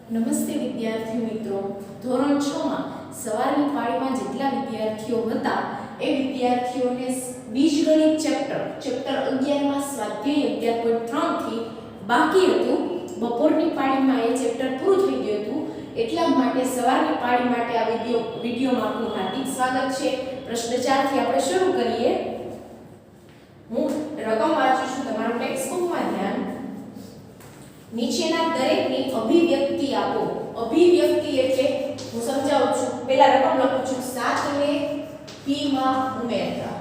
નમસ્તે વિદ્યાર્થી મિત્રો, ધોરણ 6 માં સવારની પાળીમાં જેટલા વિદ્યાર્થીઓ હતા એ વિદ્યાર્થીઓને બીજગણિત ચેપ્ટર 11 માં સ્વાધ્યાય 11.3 થી બાકી હતું. બપોરની પાળીમાં એ ચેપ્ટર પૂરું થઈ ગયું હતું, એટલા માટે સવારની પાળી માટે આ વિડિયોમાં આપનું હાર્દિક સ્વાગત છે. પ્રશ્ન 4 થી આપણે શરૂ કરીએ. હું રકમ વાંચું છું, તમારું ટેક્સ્ટ બુકમાં ધ્યાન. નીચેના દરેકની અભિવ્યક્તિ આપો. અભિવ્યક્તિ એટલે હું સમજાવું છું. પહેલા રકમ લખું છું, 7 ને p માં ઉમેરતા.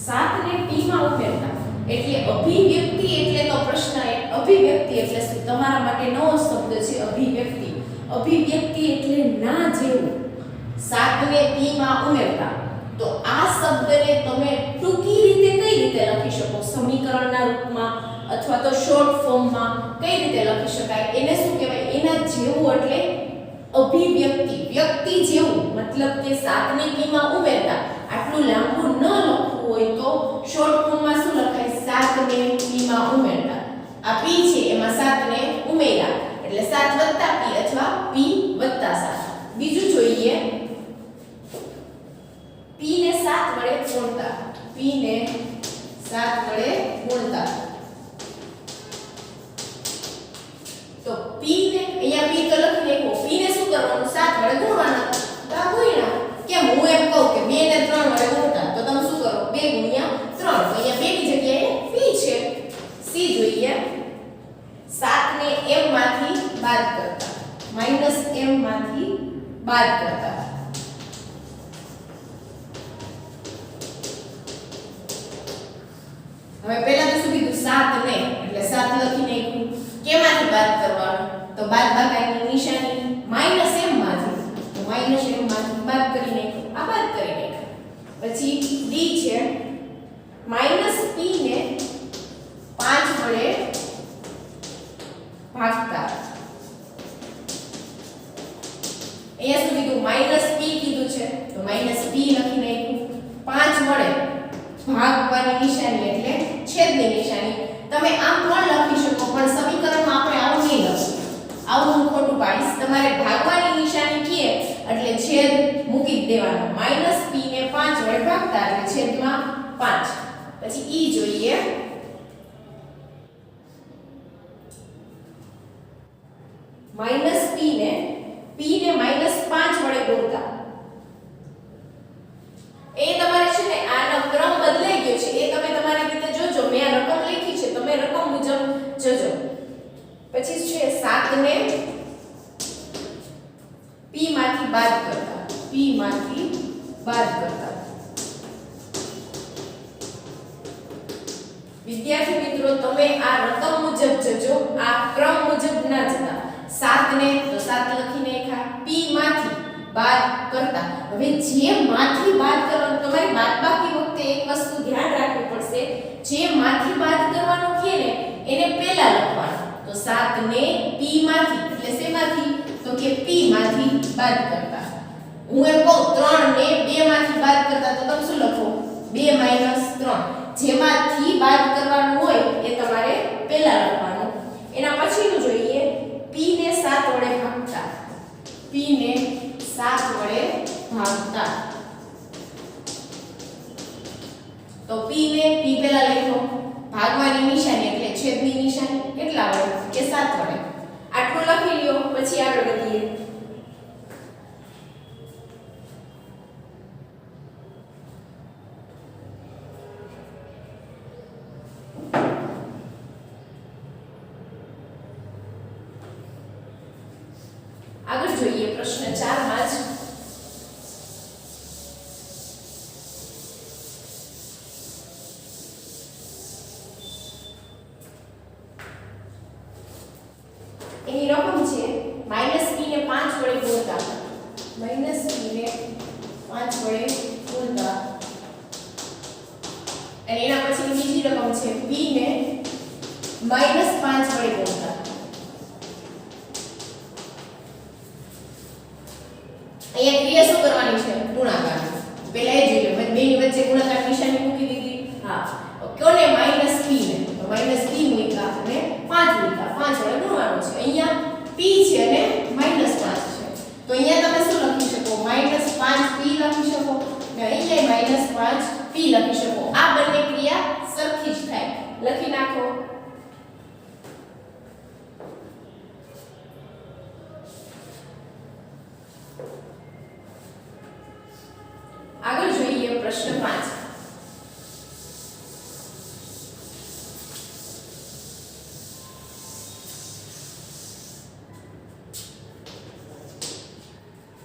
7 ને p માં ઉમેરતા એટલે અભિવ્યક્તિ એટલે તો પ્રશ્ન અભિવ્યક્તિ એટલે શું? તમારા માટે નવો શબ્દ છે અભિવ્યક્તિ. અભિવ્યક્તિ એટલે ના જેવું. 7 ને p માં ઉમેરતા. તો આ શબ્દને તમે ટૂંકી રીતે કઈ રીતે લખી શકો? સમીકરણના રૂપમાં અથવા તો શોર્ટ ફોર્મમાં કઈ રીતે લખી શકાય? એને શું કહેવાય? એના જેવું એટલે અભિવ્યક્તિ. વ્યક્તિ જેવું મતલબ કે 7 ને p માં ઉમેરતા. આટલું લાંબુ ન લખવું હોય તો શોર્ટ ફોર્મમાં શું લખાય? 7 ને p માં ઉમેરતા. આ p છે એમાં 7 ને ઉમેર્યા એટલે 7 + p અથવા p + 7. બીજું જોઈએ, p ને 7 વડે ગુણતા. p ને 7 વડે ગુણતા. તો p ને અહીંયા p તો લખી નાખો. p ને શું કરવાનું? 7 વડે ગુણવાના. તો આ ગુણ્યા. કેમ? હું એમ કહું કે 2 ને 3 વડે ગુણતા. તો તમે શું કરો? 2 × 3. તો અહીંયા 2 ની જગ્યાએ p છે. c જોઈએ, 7 ને m માંથી બાદ કરતા. -m માંથી બાદ કરતા. હવે પહેલા તો શું કીધું? 7 ને એટલે 7 લખી નાખ્યું. કેમાંથી બાદ કરવાનું? તો બાદ બાકાઈની નિશાની -m માંથી. તો -m માંથી બાદ કરી નાખ્યું. આ બાદ કરી નાખ્યું. પછી d છે, -p ને 5 વડે ભાગતા. અહીંયા શું કીધું? -p કીધું છે તો -p લખી નાખ્યું. 5 વડે ભાગવાની નિશાની એટલે છેદની નિશાની. તમે આમ પણ લખી શકો, પણ સમીકરણમાં આપણે આવું નહીં લખવું. આવું હું ખોટું પાડીશ. તમારે ભાગવાની નિશાની કીએ એટલે છેદ મૂકી દેવાનો. -p ને 5 વડે ભાગતા એટલે છેદમાં 5. પછી e જોઈએ, -p ને -5 વડે ગુણતા. એ તમારે છે ને આનો ક્રમ બદલાઈ ગયો છે, એ તમે તમારી રીતે જોજો. મેં આ રકમ લખી છે, તમે રકમ મુજબ જોજો. પછી છે 7 ને p માંથી બાદ કરતા. p માંથી બાદ કરતા. વિદ્યાર્થી મિત્રો, તમે આ રકમ મુજબ જોજો, આ ક્રમ મુજબ ના જતા. 7 ને તો 7 લખીને નાખ્યા. p માંથી બાદ કરતા. હવે જે માંથી બાદ કરવાનું, તમારે બાદબાકી વખતે એક વસ્તુ ધ્યાન રાખવી પડશે. જે માંથી બાદ કરવાનું કહે ને એને પહેલા લખવાનું. તો 7 ને p માંથી એટલે શેમાંથી? તો કે p માંથી બાદ કરતા. હું એમ કહું 3 ને 2 માંથી બાદ કરતા, તો તમે શું લખો? 2 - 3. જેમાંથી બાદ કરવાનું હોય એ તમારે પહેલા લખવાનું. એના પછીનું જોઈએ, p ને 7 વડે ભાગતા. p ને 7 વડે ભાગતા. તો p ને p પહેલા લખો. ભાગવાની નિશાની એટલે છેદની નિશાની કેટલા વડે? કે 7 વડે. આટલું લખી લ્યો. પછી આગળ વધીએ. આગળ જોઈએ પ્રશ્ન 4 માં જ એની રકમ છે -p ને 5 વડે ગુણતા. -p ને 5 વડે ગુણતા. અને એના પછી બીજી રકમ છે p ને -5 વડે ગુણતા. અહીંયા ક્રિયા શું કરવાની છે? ગુણાકાર. પહેલા એ જોઈ લો. મેં બેની વચ્ચે ગુણાકાર નિશાની મૂકી દીધી. હા, કોને? -p ને. તો -p મૂકી. p લખી શકો। આ બંને ક્રિયા સરખી જ થાય, લખી નાખો। આગળ જોઈએ પ્રશ્ન 5।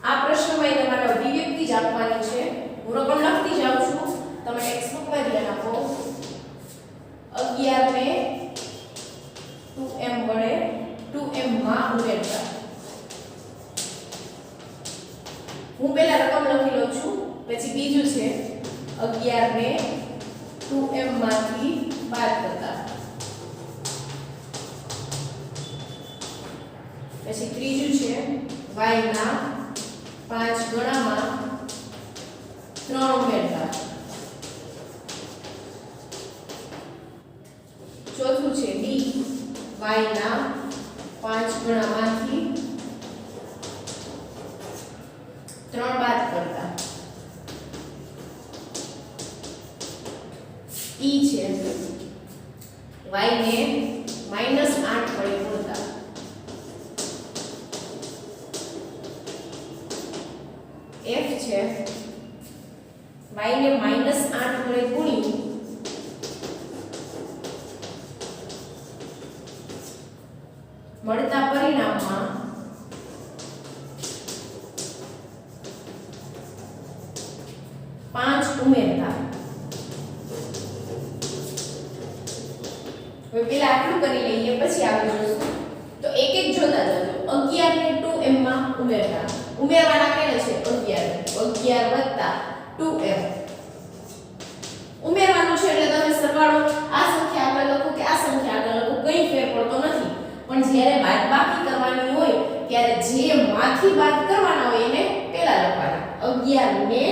આ પ્રશ્નમાં તમારે અભિવ્યક્તિ જ આપવાની છે। હું રકમ લખતી જાઉં છું, તમે ટેક્સ્ટબુકમાં ધ્યાન આપો। 11 ને 2m વડે 2m માં ઉમેરતા। હું પહેલા રકમ લખી લઉં છું, પછી બીજું છે 11 ને 2m માંથી બાદ કરતા। પછી ત્રીજું છે y ના 5 ગણામાં 3 ઉમેરતા। ચોથું છે d y ના 5 ગણામાંથી 3 બાદ કરતા। e છે y ને -8 વડે ગુણતા। f છે y ને -8 વડે ગુણી મળતા પરિણામમાં પાંચ ઉમેરતા। હવે પેલા આટલું કરી લઈએ, પછી આગળ જોઈશું। તો એક એક જોતા જજો। 11 ને 2m માં ઉમેરતા, ઉમેરવાના કેને છે 11 2m ઉમેરવાનું છે એટલે તમે સરવાળો આ સંખ્યા આગળ લખો કે આ સંખ્યા આગળ લખો, કંઈ ફેર પડતો નથી। પણ જ્યારે બાદબાકી કરવાની હોય ત્યારે જે માંથી બાદ કરવાના હોય એને પહેલા લખવાના। 11 ને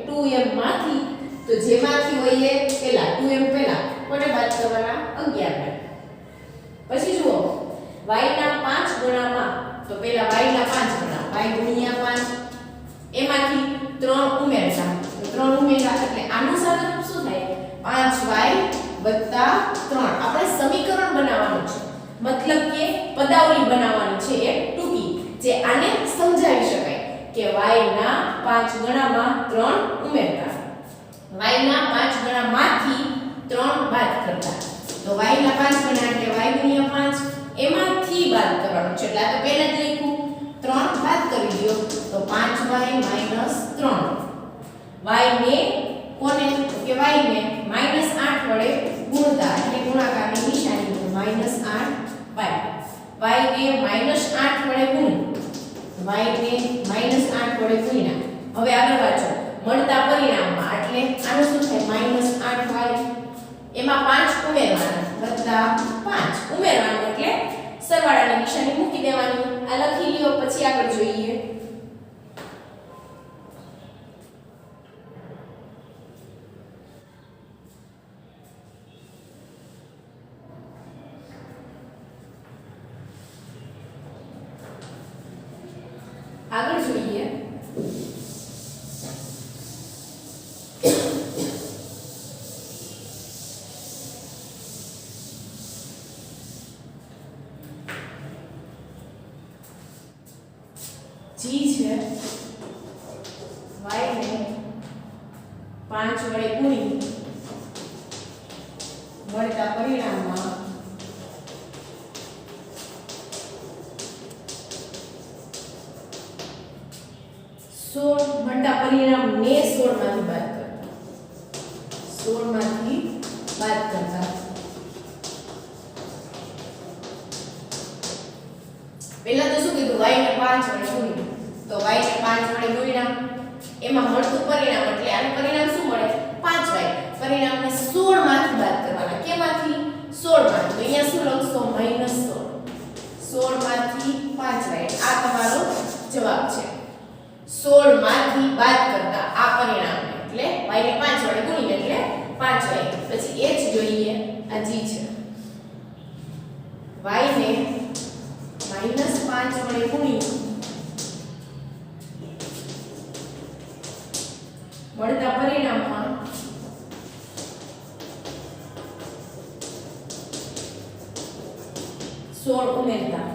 2m માંથી, તો જેમાંથી હોય એ પહેલા 2m પહેલા, કોને બાદ કરવાના 11 ને। પછી જુઓ y ના 5 ગણામાં, તો પહેલા y ના 5 ગણા, y ગુણ્યા 5 એમાંથી 3 ઉમેરતા। તો 3 ઉમેર્યા એટલે આનું સાદુરૂપ શું થાય 5y 3। આપણે સમીકરણ બનાવવાનું છે, મતલબ કે પદાવલી બનાવવાની છે એક ટૂંકી, જે આને સમજાવી શકાય કે y ના 5 ગણામાં 3 ઉમેરતા, y ના 5 ગણામાંથી 3 બાદ કરતા। તો y ના 5 ગણા એટલે y ગુણ્યા 5 એમાંથી બાદ કરવાનું છે, એટલે આ તો પહેલા જ લખ્યું, 3 બાદ કરી દો તો 5y - 3। y ને કોને કે y ને -8 વડે ગુણતા, એટલે ગુણાકારની નિશાની તો -8y, y ને -8 વડે ગુણી, y ને -8 વડે ગુણ્યા। હવે આગળ વાંચો મળતા પરિણામમાં, એટલે આનું શું થાય -8y, એમાં 5 ઉમેરવાના +5 ઉમેરવાનું, એટલે સરવાળાની નિશાની મૂકી દેવાની। આ લખી લ્યો, પછી આગળ જોઈએ। આગળ જોઈએ g છે y ને 5 વડે ગુણી મળતા પરિણામમાં 16 મળતા પરિણામ ને 16 માંથી બાદ કરતા। પહેલા તો શું કીધું y ને 5 વડે ગુણ્યું, તો y ને 5 વડે ગુણ્યા એમાં મળતું પરિણામ, એટલે આનું પરિણામ શું મળે 5y। પરિણામને 16 માંથી બાદ કરવાના, કેમાંથી 16 માંથી, તો અહીંયા શું લખશો -16 માંથી 5y, આ તમારો જવાબ છે। 16 માંથી બાદ કરતા આ પરિણામને, એટલે y ને 5 વડે ગુણીને એટલે 5y। પછી h જોઈએ, આ g છે, y ને -5 વડે ગુણી મળતા પરિણામમાં 16 ઉમેરતા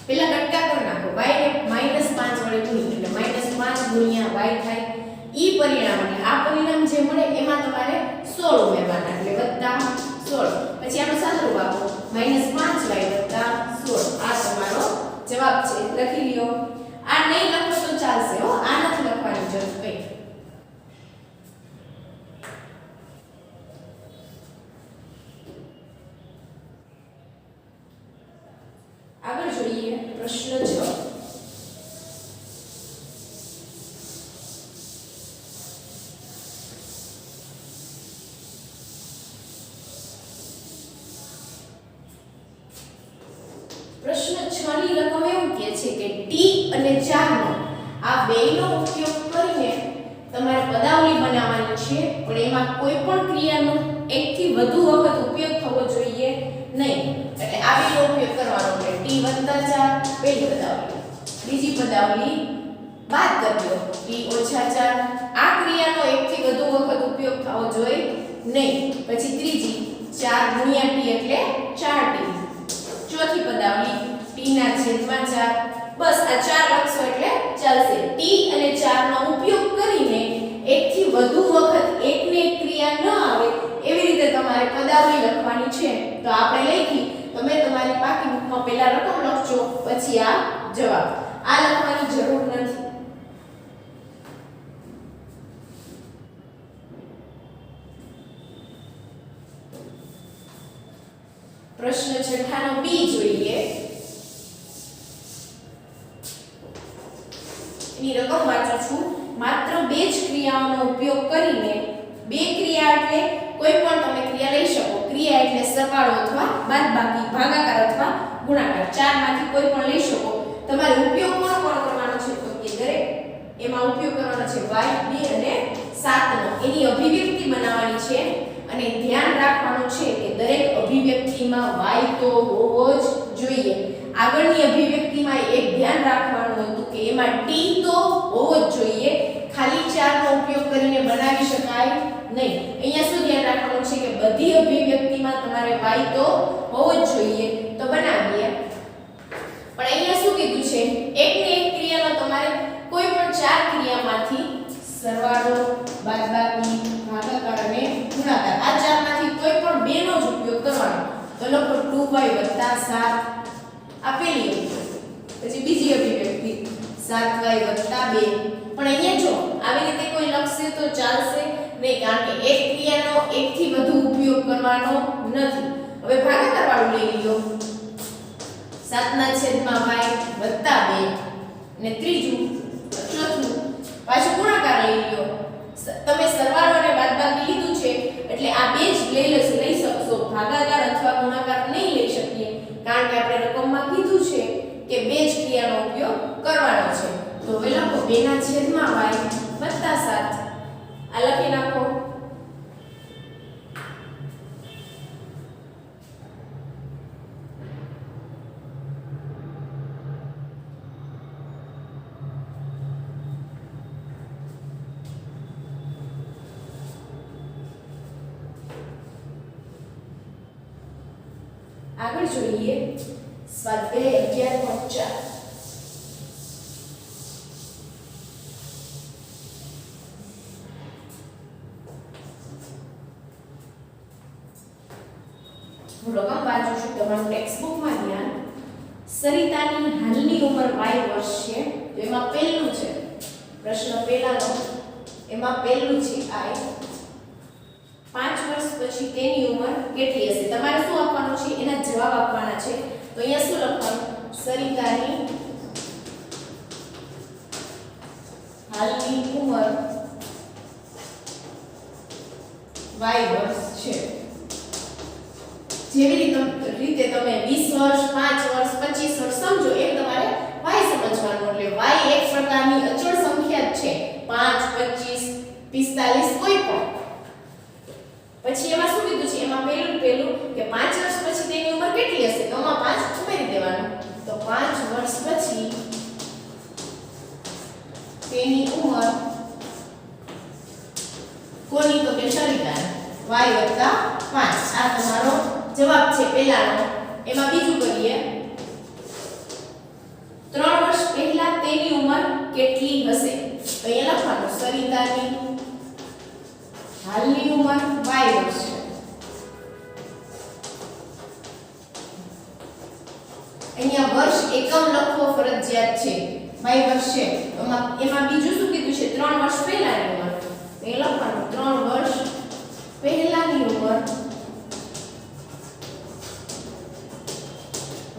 પેલા કટકા કરી નાખો y ને -5 વડે ગુણી એટલે -5 ગુણ્યા y થાય ઈ પરિણામ એટલે આ પરિણામ જે મળે એમાં તમારે 16 ઉમેરવાના એટલે વત્તા 16 પછી આનો સાદુરૂપ આપો -5y વત્તા 16 આ તમારો જવાબ છે લખી લ્યો આ નહીં લખો તો ચાલશે હો આ નથી લખવાની જરૂર કઈ આગળ જોઈએ પ્રશ્ન 6 પ્રશ્ન 6 ની રકમ એવું કહે છે કે t અને 4 નો આ બેયનો ઉપયોગ કરીને તમારે પદાવલી બનાવવાની છે પણ એમાં કોઈ પણ ક્રિયાનો એકથી વધુ વખત ઉપયોગ થવો જોઈએ નહીં એટલે આ બેનો ઉપયોગ કરવાનો એટલે t 4 પહેલી પદાવલી બીજી પદાવલી બાદ કરજો t 4 આ ક્રિયાનો એકથી વધુ વખત ઉપયોગ થવો જોઈએ નહીં પછી ત્રીજી 4 ગુણ્યા t એટલે 4t ચોથી પદાવલી t ના છેદમાં 4 બસ આ 4 લખશો એટલે ચાલશે t અને 4 નો ઉપયોગ કરીને એકથી વધુ વખત એકને એક ક્રિયા ન આવે એવી રીતે તમારે પદાવલી લખવાની છે તો આપણે લખી તમે તમારી પાકી બુકમાં પહેલા રકમ લખજો પછી આ જવાબ આ લખવાની જરૂર નથી પ્રશ્ન 6 નો બી જોઈએ એની રકમ વાંચું છું માત્ર બે જ ક્રિયાઓનો ઉપયોગ કરીને બે ક્રિયા એટલે કોઈ પણ તમે ક્રિયા લઈ શકો ક્રિયા એટલે સરવાળો અથવા બાદબાકી ભાગાકાર અથવા ગુણાકાર ચાર માંથી કોઈ પણ લઈ શકો તમારે ઉપયોગ કોનો કરવાનો છે તો કે દરેક એમાં ઉપયોગ કરવાનો છે y 2 અને 7 નો એની અભિવ્યક્તિ બનાવવાની છે અને ધ્યાન રાખવાનું છે કે દરેક અભિવ્યક્તિમાં y તો હોવો જ જોઈએ આગળની અભિવ્યક્તિમાં એક ધ્યાન રાખવાનું હતું કે એમાં t તો હોવો જ જોઈએ ખાલી 4 નો ઉપયોગ કરીને બનાવી શકાય નહીં અહીંયા શું ધ્યાન રાખવાનું છે કે બધી અભિવ્યક્તિમાં તમારે y તો હોવો જ જોઈએ તો બનાવીએ પણ અહીંયા શું કીધું છે એકને એક ક્રિયામાં તમારે કોઈ પણ 4 ક્રિયામાંથી સરવાળો બાદબાકી ભાગાકાર અને ગુણાકાર આ ચારમાંથી કોઈ પણ બેનો જ ઉપયોગ કરવાનો તો લખો 2y 7 આપેલી પછી બીજી અભિવ્યક્તિ 7y 2 પણ અહીંયા જો આવી રીતે કોઈ લખશે તો ચાલશે નહીં કારણ કે એક ક્રિયાનો એકથી વધુ ઉપયોગ કરવાનો નથી હવે ભાગાકાર વાળું લઈ લ્યો 7/y 2 અને ત્રીજું ચોથું પાછું ગુણાકાર લઈ લ્યો તમે સરવાળો અને બાદબાકી લીધું છે એટલે આ બે જ લઈ શકશો ભાગાકાર અથવા ગુણાકાર નહીં લઈ શકીએ કારણ કે આપણે રકમમાં કીધું છે કે બે જ ક્રિયાનો ઉપયોગ કરવાનો છે તો હવે લખો 2/y 7 આ લખી નાખો આગળ જોઈએ સ્વાધ્યાય 11.4 હું રકમ વાંચું છું તમારું ટેક્સ્ટબુક માં ધ્યાન સરિતાની હાલની ઉંમર y વર્ષ છે તો એમાં પહેલું છે પ્રશ્ન પહેલાનો એમાં પહેલું છે i 5 વર્ષ પછી તેની ઉંમર કેટલી હશે તમારે શું આપવાનું છે એના જવાબ આપવાના છે તો અહીંયા શું લખવાનું સરિતાની હાલની ઉંમર y વર્ષ છે જેવી રીતે તમે 20 વર્ષ 5 વર્ષ 25 વર્ષ સમજો એ તમારે y સમજવાનું એટલે y એક પ્રકારની અચળ સંખ્યા છે 5 25 45 કોઈ પણ પછી એમાં શું કીધું છે એમાં પહેલું કે 5 વર્ષ પછી તેની ઉંમર કેટલી હશે તો આમાં 5 ઉમેરી દેવાનું તો 5 વર્ષ પછી તેની ઉંમર કોની તો કે સરિતા y વત્તા 5 આ તમારો જવાબ છે પહેલાનો. એમાં બીજું કરીએ 3 વર્ષ પહેલા તેની ઉંમર કેટલી હશે? તો અહીંયા લખવાનું સરિતાની હાલની ઉંમર y વર્ષ છે. અહીંયા વર્ષ એકમ લખવો ફરજિયાત છે. y વર્ષ છે એમાં બીજું શું કીધું છે? 3 વર્ષ પહેલાની ઉંમર. તો એ લખવાનું 3 વર્ષ પહેલાની ઉંમર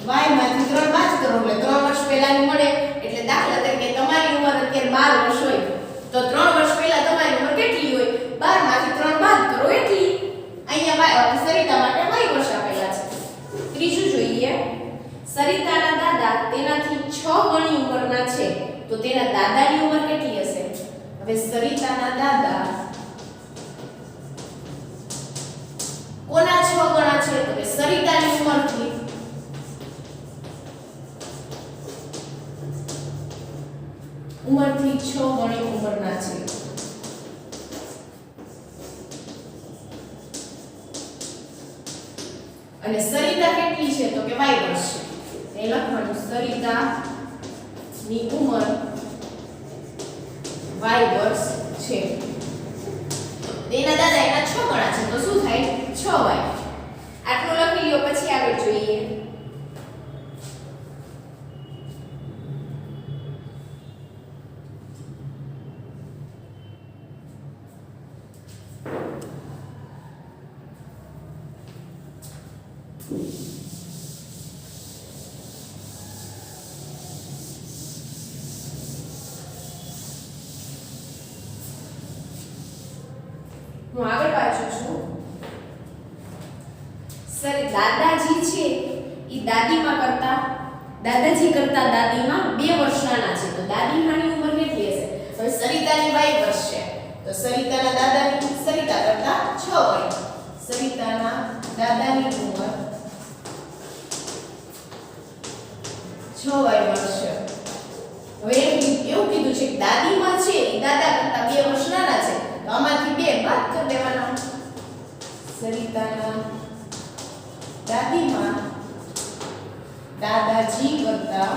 y માંથી 3 બાદ કરો એટલે 3 વર્ષ પહેલાની મળે. એટલે દાખલા તરીકે તમારી ઉંમર અત્યારે 12 વર્ષ હોય તો 3 વર્ષ પહેલા તમારી ઉંમર કેટલી હોય? 12 માંથી 3 બાદ કરો એટલી. અહીંયા સરિતા માટે y વર્ષ આપેલા છે. ત્રીજું જોઈએ સરિતાના દાદા તેનાથી 6 ગણી ઉંમરના છે તો તેના દાદાની ઉંમર કેટલી હશે? હવે સરિતાના દાદા કોના 6 ગણા છે? તો કે સરિતાની ઉંમરથી ઉંમરથી 6 ગણી ઉંમરના છે. અને સરિતા કેટલી છે? તો કે y વર્ષ છે. એ લખવાનું સરિતા ની ઉંમર y વર્ષ છે. તેના દાદા એના 6 ગણા છે તો શું થાય? 6y. આટલું લખી લ્યો પછી આગળ જોઈએ. હું આગળ વાંચું છું. સર દાદાજી છે ઈ દાદીમાં કરતા દાદીમાં 2 વર્ષ નાના છે તો દાદીમાની ઉંમર કેટલી હશે? હવે સરિતાની y વર્ષ છે તો સરિતાના દાદાની સરિતા કરતા 6 વર્ષ. સરિતાના દાદાની ઉંમર 6y વર્ષ છે. હવે એવું કીધું છે કે દાદીમાં છે ઈ દાદા કરતા 2 વર્ષ નાના છે તો આમાંથી 2 બાદ કરી દેવાના. સરિતાના દાદીમાં દાદાજી કરતા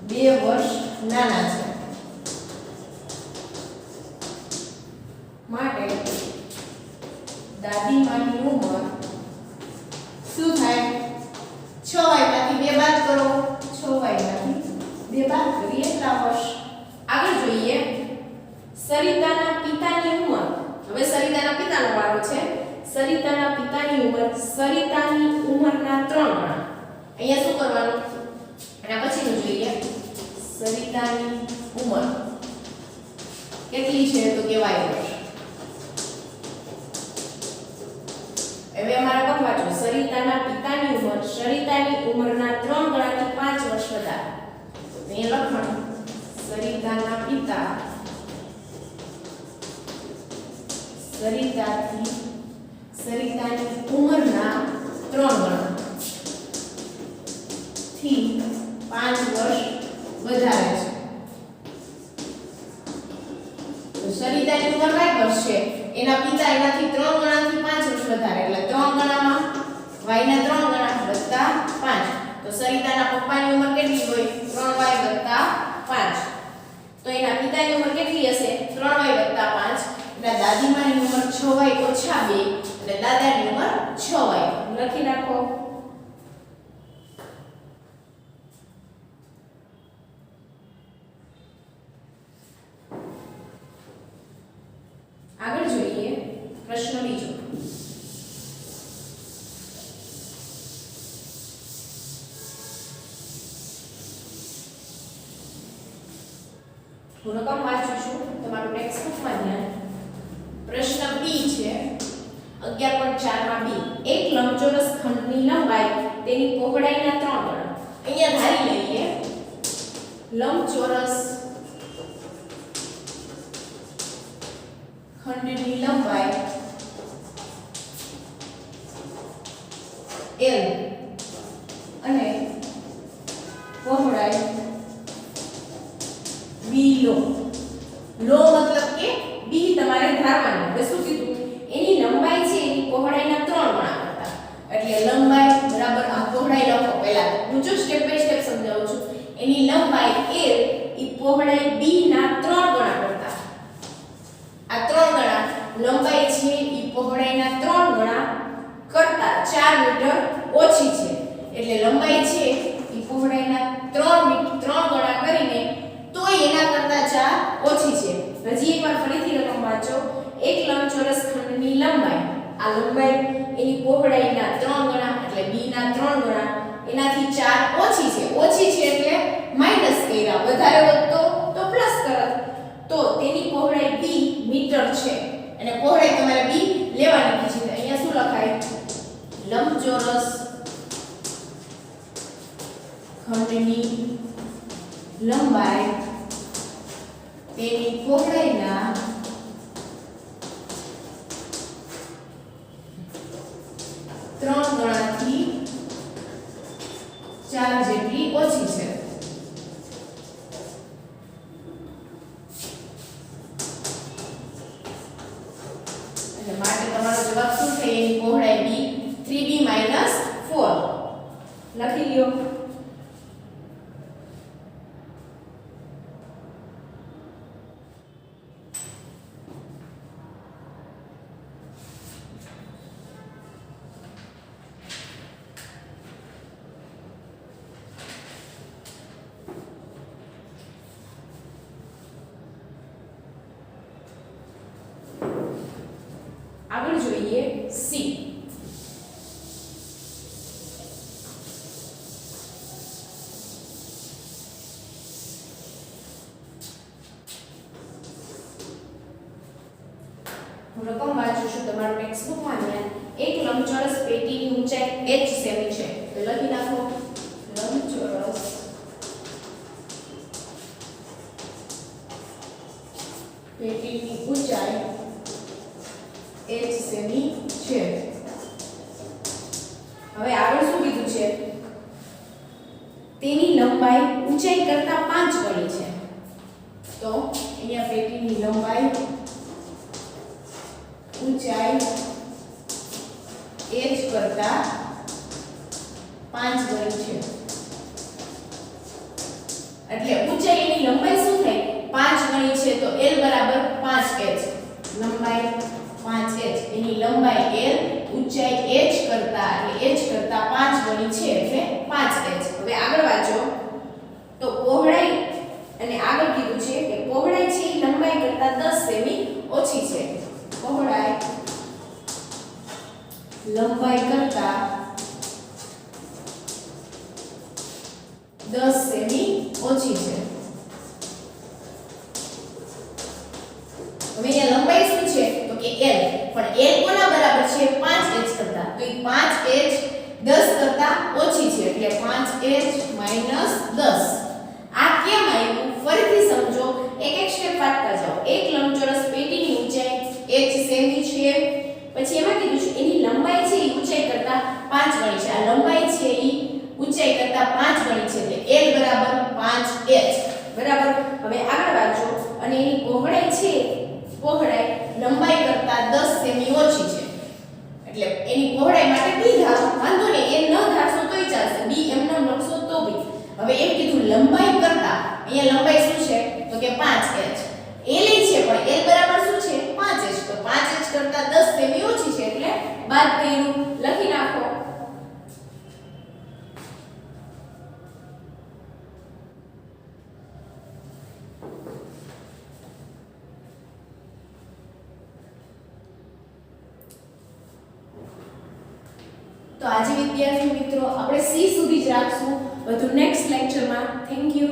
2 વર્ષ નાના છે માટે દાદીમાની ઉંમર શું થાય? 6y માંથી 2 બાદ કરો. 6y માંથી 2 બાદ કરીએ એટલા વર્ષ. આગળ જોઈએ સરિતાના પિતાની ઉંમર. હવે સરિતાના પિતાનો વારો છે. સરિતાના પિતાની ઉંમર સરિતાની ઉંમરના 3 ગણા. અહીંયા શું કરવાનું? એના પછીનું જોઈએ. સરિતાની ઉંમર કેટલી છે? તો કે y વર્ષ. હવે અમારે કોણ વાંચવું? સરિતાના પિતાની ઉંમર સરિતાની ઉંમરના 3 ગણાથી 5 વર્ષ વધારે. અહીંયા લખવાનું સરિતાના પિતા સરિતાની ઉંમરના 3 ગણા થી 5 વર્ષ વધારે છે. તો સરિતાની ઉંમર 5 વર્ષ છે એના પિતા એનાથી 3 ગણાથી 5 વર્ષ વધારે એટલે 3 ગણામાં y ના 3 ગણા વત્તા 5. તો સરિતાના પપ્પાની ઉંમર કેટલી હોય? 3y વત્તા 5. તો એના પિતાની ઉંમર કેટલી હશે? 3y વત્તા 5. એટલે દાદીમાની ઉંમર 6y ઓછા 2 એટલે દાદાની ઉંમર 6y. લખી નાખો. આગળ જોઈએ પ્રશ્ન બીજો. હું રકમ વાંચું છું તમારું ટેક્સ્ટ બુકમાં ધ્યાન. પ્રશ્ન બી છે 11.4 માં બી. એક લંબચોરસ ખંડની લંબાઈ તેની પહોળાઈના 3 ગણા. અહીંયા ધારી લઈએ લંબચોરસ ખંડની લંબાઈ L અને પહોળાઈ B લો. લો મતલબ કે B તમારે ધારવાની. હવે શું કીધું? એની લંબાઈ છે એની પહોળાઈના 3 ગણા કરતા. એટલે લંબાઈ બરાબર આ પહોળાઈ લખો પહેલા. હું જો સ્ટેપ બાય સ્ટેપ સમજાવું છું. એની લંબાઈ l ઈ પહોળાઈ b ના 3 ગણા કરતા. આ 3 ગણા લંબાઈ છે ઈ પહોળાઈના 3 ગણા કરતા 4 મીટર ઓછી છે. એટલે લંબાઈ છે ઈ પહોળાઈના 3 ગણા કરીને તોય એના કરતા 4 ઓછી છે. હજી એકવાર ફરીથી રકમ વાંચો. એક લંબચોરસ ખંડની લંબાઈ, આ લંબાઈ એની પહોળાઈના 3 ગણા એટલે b ના 3 ગણા એનાથી 4 ઓછી છે. ઓછી છે એટલે માઈનસ કર્યા, વધારે હોત તો પ્લસ કરત. તો તેની પહોળાઈ b મીટર છે અને પહોળાઈ તમારે b લેવાની છે. અહીંયા શું લખાય? લંબચોરસ ખંડની લંબાઈ તેની પહોળાઈના 3 ગણાથી 4 જેટલી ઓછી છે. એટલે માટે તમારો જવાબ શું થાય? એની પહોળાઈ b 3b - 4 લખી લ્યો. આગળ જોઈએ સી. હું રકમ વાંચું છું તમારું ટેક્સ્ટ બુકમાં. એક લંબચોરસ પેટીની ઊંચાઈ h સેમી છે. તો લખી નાખો લંબચોરસ પેટીની ઊંચાઈ h સેમી છે. હવે આગળ શું કીધું છે? તેની લંબાઈ ઊંચાઈ કરતા 5 ગણી છે. તો અહીંયા પેટીની લંબાઈ ઊંચાઈ h કરતા 5 ગણી છે. એટલે ઊંચાઈની લંબાઈ શું થાય? 5 ગણી છે તો l બરાબર 5h. લંબાઈ 5h, એની લંબાઈ l, ઊંચાઈ h કરતા એટલે h કરતા 5 ગણી છે એટલે 5h. હવે આગળ વાંચો. તો પહોળાઈ અને આગળ કીધું છે કે પહોળાઈ છે એ લંબાઈ કરતા 10 સેમી ઓછી છે. પહોળાઈ લંબાઈ કરતા 10 સેમી ઓછી છે. હવે અહીંયા લંબાઈ શું છે? તો કે l. પણ l કોના બરાબર છે? 5h કરતા. તો એ 5h 10 કરતા ઓછી છે એટલે 5h - 10. આ કેમ આવ્યું? ફરીથી સમજો. એક સ્ટેપ વાંચતા જાઓ. એક લંબચોરસ પેટીની ઊંચાઈ h સેમી છે. પછી એમાં કીધું છે એની લંબાઈ છે એ ઊંચાઈ કરતા 5 ગણી છે. આ લંબાઈ છે એ ઊંચાઈ કરતા 5 ગણી છે એટલે l બરાબર 5h. બરાબર. હવે આગળ વાંચો. અને એની પહોળાઈ છે, પહોળાઈ લંબાઈ કરતા 10 સેમી ઓછી છે. એટલે એની પહોળાઈ માટે b ધારો. વાંધો નહીં, n ન ધારશો તોય ચાલશે. b એમને લખશો તો બી. હવે એમ કીધું લંબાઈ કરતા. અહીંયા લંબાઈ શું છે? તો કે 5h. l છે પણ l બરાબર શું છે? 5h. તો 5h કરતા 10 સેમી ઓછી છે એટલે બાદ કર્યું. લખી નાખો. તો આજે વિદ્યાર્થી મિત્રો આપણે સી સુધી જ રાખશું. વધુ નેક્સ્ટ લેક્ચરમાં. Thank you.